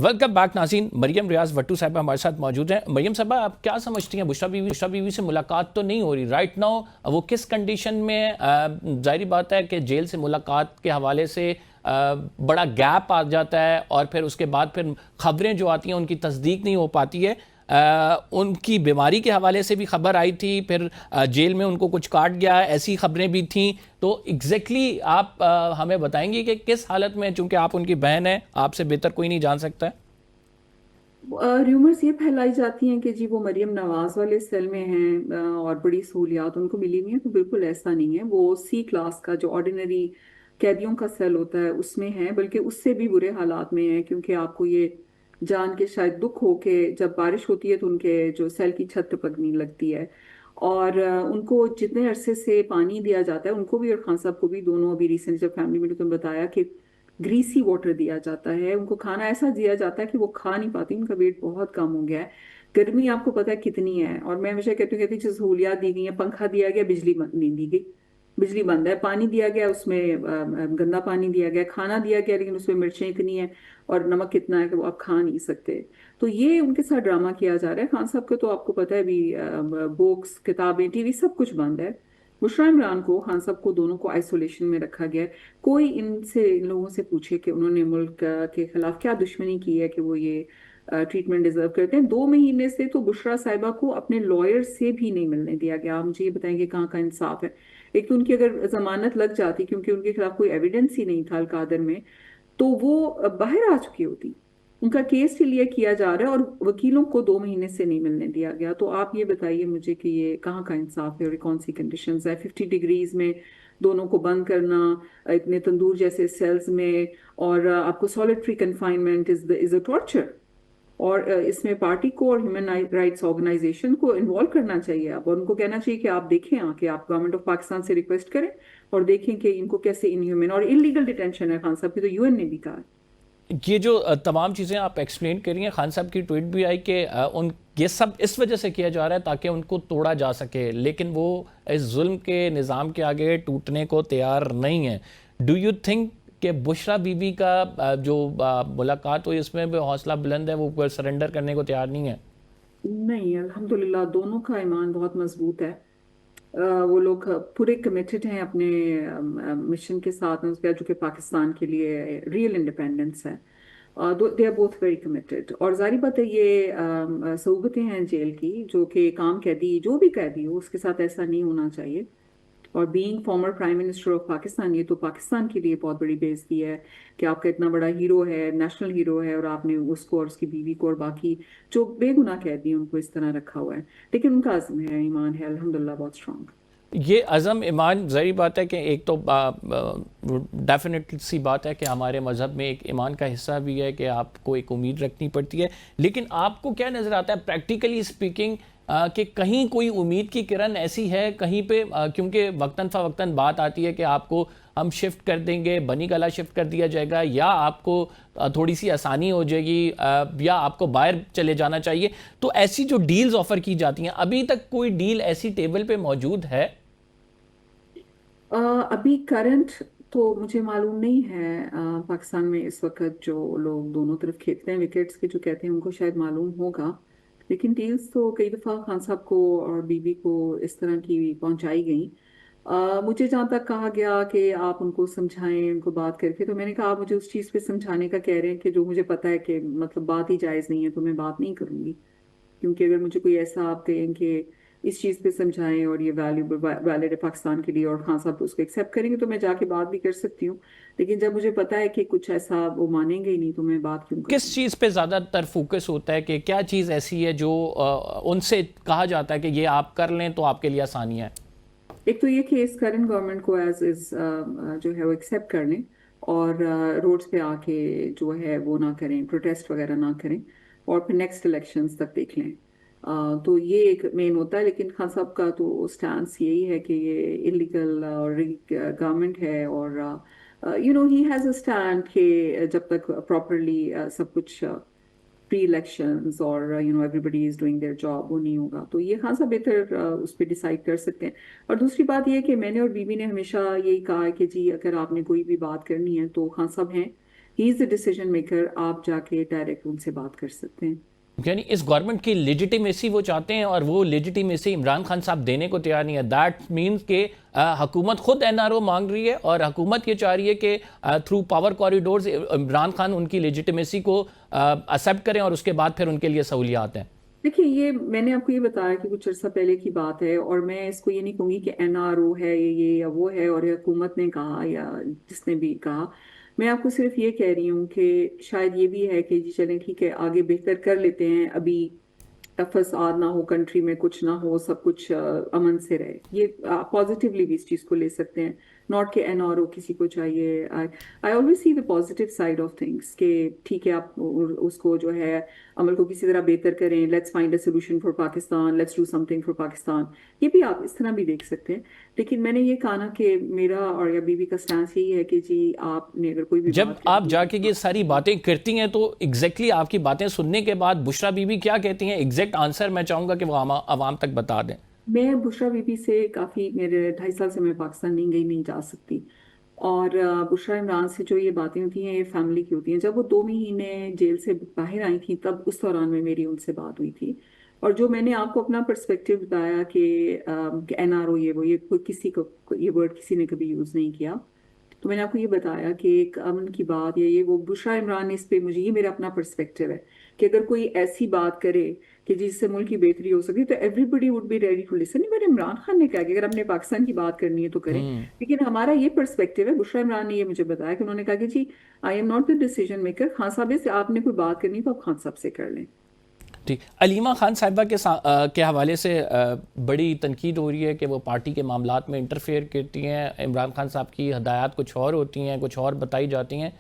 Welcome back नाज़रीन। मरियम रियाज भट्टू साहबा हमारे साथ मौजूद हैं। मरियम साहबा, आप क्या समझती हैं, बुशरा बीवी से मुलाकात तो नहीं हो रही राइट नाउ, वो किस कंडीशन में? जाहिर बात है कि जेल से मुलाकात के हवाले से बड़ा गैप आ जाता है और फिर उसके बाद फिर ख़बरें जो आती हैं उनकी तस्दीक नहीं हो पाती है। उनकी बीमारी के हवाले से भी खबर आई थी, फिर जेल में उनको कुछ काट गया, ऐसी खबरें भी थीं। तो एग्जैक्टली आप हमें बताएंगे कि किस हालत में, चूंकि आप उनकी बहन हैं, आपसे बेहतर कोई नहीं जान सकता है। र्यूमर्स ये फैलाई जाती हैं कि जी वो मरियम नवाज वाले सेल में हैं और बड़ी सहूलियात उनको मिली हुई हैं। तो बिल्कुल ऐसा नहीं है। वो सी क्लास का जो ऑर्डिनरी कैदियों का सेल होता है उसमें है, बल्कि उससे भी बुरे हालात में है। क्योंकि आपको ये जान के शायद दुख हो कि जब बारिश होती है तो उनके जो सेल की छत पकड़ने लगती है। और उनको जितने अरसे से पानी दिया जाता है, उनको भी और खान साहब को भी, दोनों अभी रिसेंट जब फैमिली मीटिंग में बताया कि ग्रीसी वाटर दिया जाता है। उनको खाना ऐसा दिया जाता है कि वो खा नहीं पाती, उनका वेट बहुत कम हो गया है। गर्मी आपको पता है कितनी है। और मैं हमेशा कहती हूँ जो सहूलियात दी गई है, पंखा दिया गया, बिजली नहीं दी गई, बिजली बंद है, पानी दिया गया उसमें गंदा पानी दिया गया, खाना दिया गया लेकिन उसमें मिर्चें इतनी है और नमक कितना है कि वो आप खा नहीं सकते। तो ये उनके साथ ड्रामा किया जा रहा है। खान साहब के तो आपको पता है भी, बुक्स, किताबें, टीवी सब कुछ बंद है। बुशरा इमरान को, खान साहब को, दोनों को आइसोलेशन में रखा गया है। कोई इन लोगों से पूछे कि उन्होंने मुल्क के खिलाफ क्या दुश्मनी की है कि वो ये ट्रीटमेंट डिजर्व करते हैं। 2 महीने से तो बुशरा साहिबा को अपने लॉयर से भी नहीं मिलने दिया गया। आप मुझे ये बताएंगे कहाँ का इंसाफ है? एक तो उनकी अगर जमानत लग जाती, क्योंकि उनके खिलाफ कोई एविडेंस ही नहीं था अलकादर में, तो वो बाहर आ चुकी होती। उनका केस लिए किया जा रहा है और वकीलों को 2 महीने से नहीं मिलने दिया गया। तो आप ये बताइए मुझे कि ये कहाँ का इंसाफ है और ये कौन सी कंडीशंस है? 50 डिग्रीज में दोनों को बंद करना, इतने तंदूर जैसे सेल्स में, और आपको solitary confinement is a torture. और इसमें पार्टी को और ह्यूमन राइट्स ऑर्गेनाइजेशन को इन्वॉल्व करना चाहिए। अब और उनको कहना चाहिए कि आप देखें आके, आप गवर्नमेंट ऑफ पाकिस्तान से रिक्वेस्ट करें और देखें कि इनको कैसे इनह्यूमन और इलीगल डिटेंशन है। खान साहब की तो यूएन ने भी कहा है। ये जो तमाम चीज़ें आप एक्सप्लेन कर रही हैं, खान साहब की ट्वीट भी आई कि उन ये सब इस वजह से किया जा रहा है ताकि उनको तोड़ा जा सके, लेकिन वो इस जुल्म के निज़ाम के आगे टूटने को तैयार नहीं है। डू यू थिंक कि बुशरा बीबी का जो मुलाकात हुई इसमें भी हौसला बुलंद है, वो सरेंडर करने को तैयार नहीं है? नहीं, अल्हम्दुलिल्लाह दोनों का ईमान बहुत मजबूत है। वो लोग पूरे कमिटेड हैं अपने मिशन के साथ, जो कि पाकिस्तान के लिए रियल इंडिपेंडेंस है। They are both very committed. और जारी बात है ये सहूलतें हैं जेल की, जो कि काम कैदी जो भी कैदी हो उसके साथ ऐसा नहीं होना चाहिए। और being former prime minister of Pakistan, ये तो पाकिस्तान के लिए बहुत बड़ी बेइज्जती है कि आपका इतना बड़ा हीरो है, नेशनल हीरो है, और आपने उसको और उसकी बीवी को और बाकी जो बेगुनाह कैदी हैं उनको इस तरह रखा हुआ है। लेकिन उनका अज़्म है, ईमान है, अल्हम्दुलिल्लाह बहुत स्ट्रांग। ये अज़म ईमान, ज़रूरी बात है कि एक तो डेफिनेटली सी बात है कि हमारे मज़हब में एक ईमान का हिस्सा भी है कि आपको एक उम्मीद रखनी पड़ती है। लेकिन आपको क्या नज़र आता है प्रैक्टिकली स्पीकिंग कि कहीं कोई उम्मीद की किरण ऐसी है कहीं पे? क्योंकि वक्तन फ़वक्तन बात आती है कि आपको हम शिफ्ट कर देंगे, बनी गला शिफ्ट कर दिया जाएगा, या आपको थोड़ी सी आसानी हो जाएगी, या आपको बाहर चले जाना चाहिए। तो ऐसी जो डील्स ऑफ़र की जाती हैं, अभी तक कोई डील ऐसी टेबल पे मौजूद है? अभी करंट तो मुझे मालूम नहीं है। पाकिस्तान में इस वक्त जो लोग दोनों तरफ खेलते हैं विकेट्स के जो कहते हैं, उनको शायद मालूम होगा। लेकिन डील्स तो कई दफ़ा खान साहब को और बीबी को इस तरह की पहुंचाई गई। मुझे जहाँ तक कहा गया कि आप उनको समझाएं, उनको बात करके, तो मैंने कहा आप मुझे उस चीज़ पे समझाने का कह रहे हैं कि जो मुझे पता है कि मतलब बात ही जायज़ नहीं है, तो मैं बात नहीं करूंगी। क्योंकि अगर मुझे कोई ऐसा आप कहें कि इस चीज़ पे समझाएं और ये वैल्यूबल वैलिड है पाकिस्तान के लिए और खान साहब उसको एक्सेप्ट करेंगे, तो मैं जाके बात भी कर सकती हूँ। लेकिन जब मुझे पता है कि कुछ ऐसा वो मानेंगे ही नहीं, तो मैं बात क्यों किस करूँ? चीज़ पे ज़्यादातर फोकस होता है कि क्या चीज़ ऐसी है जो उनसे कहा जाता है कि ये आप कर लें तो आपके लिए आसानी है? एक तो ये कि इस करंट गवर्नमेंट को एज इज जो है वो एक्सेप्ट कर लें और रोड्स पे आके जो है वो ना करें, प्रोटेस्ट वगैरह ना करें, और फिर नेक्स्ट इलेक्शंस तक देख लें। तो ये एक मेन होता है। लेकिन खान साहब का तो स्टैंस यही है कि ये इलीगल और गवर्नमेंट है, और ही हैज अ स्टैंड कि जब तक प्रॉपरली सब कुछ प्री इलेक्शंस और everybody is doing their job, वो नहीं होगा। तो ये खान साहब बेहतर उस पर डिसाइड कर सकते हैं। और दूसरी बात ये है कि मैंने और बीबी ने हमेशा यही कहा है कि जी अगर आपने कोई भी बात करनी है तो खान साहब हैं ہی از اے ڈیسیجن میکر. آپ جا کے ڈائریکٹ ان سے بات کر سکتے ہیں. یعنی اس گورنمنٹ کی لیجیٹیمیسی وہ چاہتے ہیں اور وہ لیجیٹیمیسی عمران خان صاحب دینے کو تیار نہیں ہے. دیٹ مینس کہ حکومت خود این آر او مانگ رہی ہے اور حکومت یہ چاہ رہی ہے کہ through power corridors Imran Khan ان کی لیجیٹیمیسی کو ایکسیپٹ کریں اور اس کے بعد پھر ان کے لیے سہولیات ہیں. دیکھیے یہ میں نے آپ کو یہ بتایا کہ کچھ عرصہ پہلے کی بات ہے اور میں اس کو یہ نہیں کہوں گی کہ این آر او ہے یہ یا وہ ہے اور حکومت نے کہا یا جس نے بھی کہا. میں آپ کو صرف یہ کہہ رہی ہوں کہ شاید یہ بھی ہے کہ جی چلیں ٹھیک ہے آگے بہتر کر لیتے ہیں, ابھی فساد نہ ہو کنٹری میں, کچھ نہ ہو, سب کچھ امن سے رہے. یہ پازیٹیولی بھی اس چیز کو لے سکتے ہیں, ناٹ کہ این آر او کسی کو چاہیے. I always see the positive side of things کہ ٹھیک ہے آپ اس کو جو ہے عمل کو کسی طرح بہتر کریں, let's find a solution for Pakistan, let's do some thing for Pakistan. یہ بھی آپ اس طرح بھی دیکھ سکتے ہیں. لیکن میں نے یہ کہا نا کہ میرا اور یا بی بی کا سٹانس یہی ہے کہ جی آپ نے اگر کوئی بھی جب آپ جا کے یہ ساری باتیں کرتی ہیں تو ایگزیکٹلی آپ کی باتیں سننے کے بعد بشرا بی بی کیا کہتی ہیں؟ ایگزیکٹ آنسر میں چاہوں گا کہ وہ عوام تک بتا دیں. میں بشرا بی بی سے کافی, میرے 2.5 سال سے میں پاکستان نہیں گئی, نہیں جا سکتی. اور بشرا عمران سے جو یہ باتیں ہوتی ہیں یہ فیملی کی ہوتی ہیں. جب وہ 2 مہینے جیل سے باہر آئی تھیں تب اس دوران میں میری ان سے بات ہوئی تھی. اور جو میں نے آپ کو اپنا پرسپیکٹیو بتایا کہ این آر او یہ کسی کو یہ ورڈ کسی نے کبھی یوز نہیں کیا, تو میں نے آپ کو یہ بتایا کہ ایک امن کی بات یا یہ وہ بشرا عمران نے اس پہ مجھے, یہ میرا اپنا پرسپیکٹیو ہے کہ اگر کوئی ایسی بات کرے کہ جس سے ملک کی بہتری ہو سکتی تو everybody would be ready to listen. But Imran Khan نے کہا کہ اگر ہم نے پاکستان کی بات کرنی ہے تو کریں. لیکن ہمارا یہ پرسپیکٹیو ہے, بشرا عمران نے یہ مجھے بتایا کہ انہوں نے کہا کہ جی I'm not the decision maker, Khan صاحب سے آپ نے کوئی بات کرنی تو آپ خان صاحب سے کر لیں. ٹھیک. علیمہ خان صاحبہ کے حوالے سے بڑی تنقید ہو رہی ہے کہ وہ پارٹی کے معاملات میں انٹرفیئر کرتی ہیں, عمران خان صاحب کی ہدایات کچھ اور ہوتی ہیں, کچھ اور بتائی جاتی ہیں.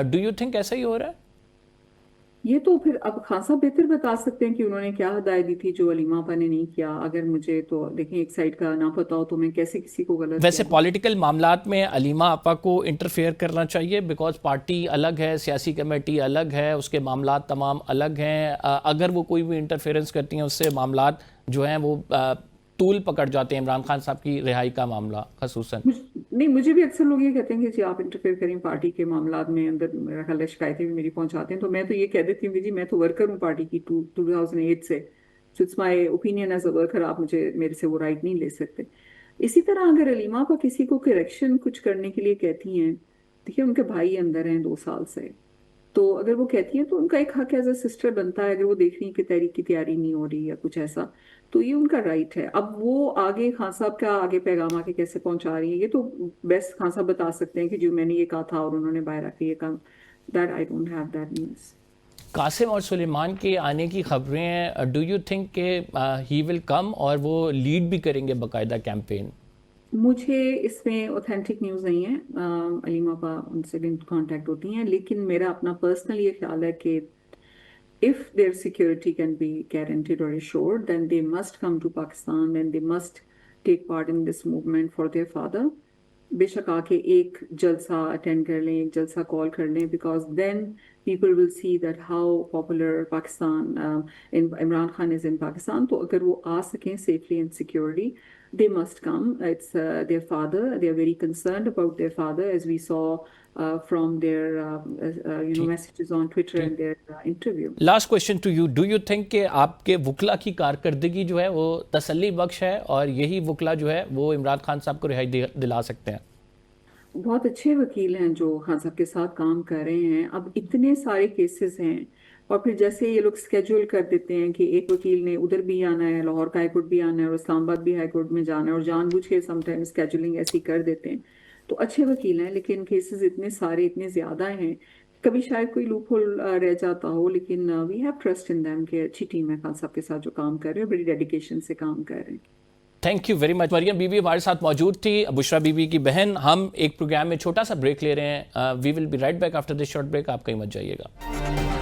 ڈو یو تھنک ایسا ہی ہو رہا ہے؟ یہ تو پھر اب خان صاحب بہتر بتا سکتے ہیں کہ انہوں نے کیا ہدایت دی تھی جو علیمہ آپا نے نہیں کیا. اگر مجھے تو دیکھیں ایک سائڈ کا نہ پتا ہو تو میں کیسے کسی کو غلط. ویسے پولیٹیکل معاملات میں علیمہ آپا کو انٹرفیئر کرنا چاہیے بیکاز پارٹی الگ ہے, سیاسی کمیٹی الگ ہے, اس کے معاملات تمام الگ ہیں. اگر وہ کوئی بھی انٹرفیئرنس کرتی ہیں اس سے معاملات جو ہیں وہ طول پکڑ جاتے ہیں. عمران خان صاحب کی رہائی کا معاملہ خصوصاً نہیں, مجھے بھی اکثر لوگ یہ کہتے ہیں کہ جی آپ انٹرفیئر کریں پارٹی کے معاملات میں, اندر میرا خیال ہے شکایتیں بھی میری پہنچاتے ہیں. تو میں تو یہ کہہ دیتی ہوں کہ جی میں تو ورکر ہوں پارٹی کی 2008 سے, so it's my opinion as a worker, آپ مجھے میرے سے وہ رائٹ نہیں لے سکتے. اسی طرح اگر علیمہ کو کسی کو کریکشن کچھ کرنے کے لیے کہتی ہیں, دیکھیے ان کے بھائی اندر ہیں 2 سال سے, تو اگر وہ کہتی ہیں تو ان کا ایک حق ایز اے سسٹر بنتا ہے. اگر وہ دیکھ رہی ہیں کہ تحریک کی تیاری نہیں ہو رہی یا کچھ ایسا تو یہ ان کا رائٹ ہے. اب وہ آگے خان صاحب کا آگے پیغام آ کے کیسے پہنچا رہی ہیں یہ تو بیسٹ خان صاحب بتا سکتے ہیں کہ جو میں نے یہ کہا تھا اور انہوں نے باہر آ کے یہ کہا. That I don't have that news. Qasim اور سلیمان کے آنے کی خبریں ہیں, ڈو یو تھنک کہ ہی ول کم اور وہ لیڈ بھی کریں گے باقاعدہ کیمپین؟ مجھے اس میں اوتھینٹک نیوز نہیں ہے, علیمہ آپا ان سے بھی کانٹیکٹ ہوتی ہیں, لیکن میرا اپنا پرسنل یہ خیال ہے کہ if their security can be guaranteed or assured, then they must come to Pakistan and they must take part in this movement for their father. بے شک آ کے ایک جلسہ اٹینڈ کر لیں, ایک جلسہ کال کر لیں, because then people will see that how popular Pakistan, Imran Khan is in Pakistan. تو اگر وہ آ سکیں safely and securely, they must come. It's their father. They are very concerned about their father, as we saw from their messages on Twitter and their interview. Last question to you, do you think کہ آپ کے وکلا کی کارکردگی جو ہے وہ تسلی بخش ہے اور یہی وکلا جو ہے وہ عمران خان صاحب کو رہائی دلا سکتے ہیں؟ بہت اچھے وکیل ہیں جو خان صاحب کے ساتھ کام کر رہے ہیں. اب اتنے سارے کیسز ہیں اور پھر جیسے یہ لوگ اسکیجول کر دیتے ہیں کہ ایک وکیل نے ادھر بھی آنا ہے, لاہور کا ہائی کورٹ بھی آنا ہے اور اسلام آباد بھی ہائی کورٹ میں جانا ہے, اور جان بوجھ کے سم ٹائم اسکیجولنگ ایسی کر دیتے ہیں. تو اچھے وکیل ہیں لیکن کیسز اتنے سارے اتنے زیادہ ہیں, کبھی شاید کوئی لوپ ہول رہ جاتا ہو, لیکن we have trust in them کہ اچھی ٹیم ہے خان صاحب کے ساتھ جو کام کر رہے ہیں, بڑی ڈیڈیکیشن سے کام کر رہے ہیں. Thank you very much. Maryam Bibi ہمارے ساتھ موجود تھی, بشرا بی بی کی بہن. ہم ایک پروگرام میں چھوٹا سا بریک لے رہے ہیں. We will be right back after this short break. آپ کہیں مت جائیے گا.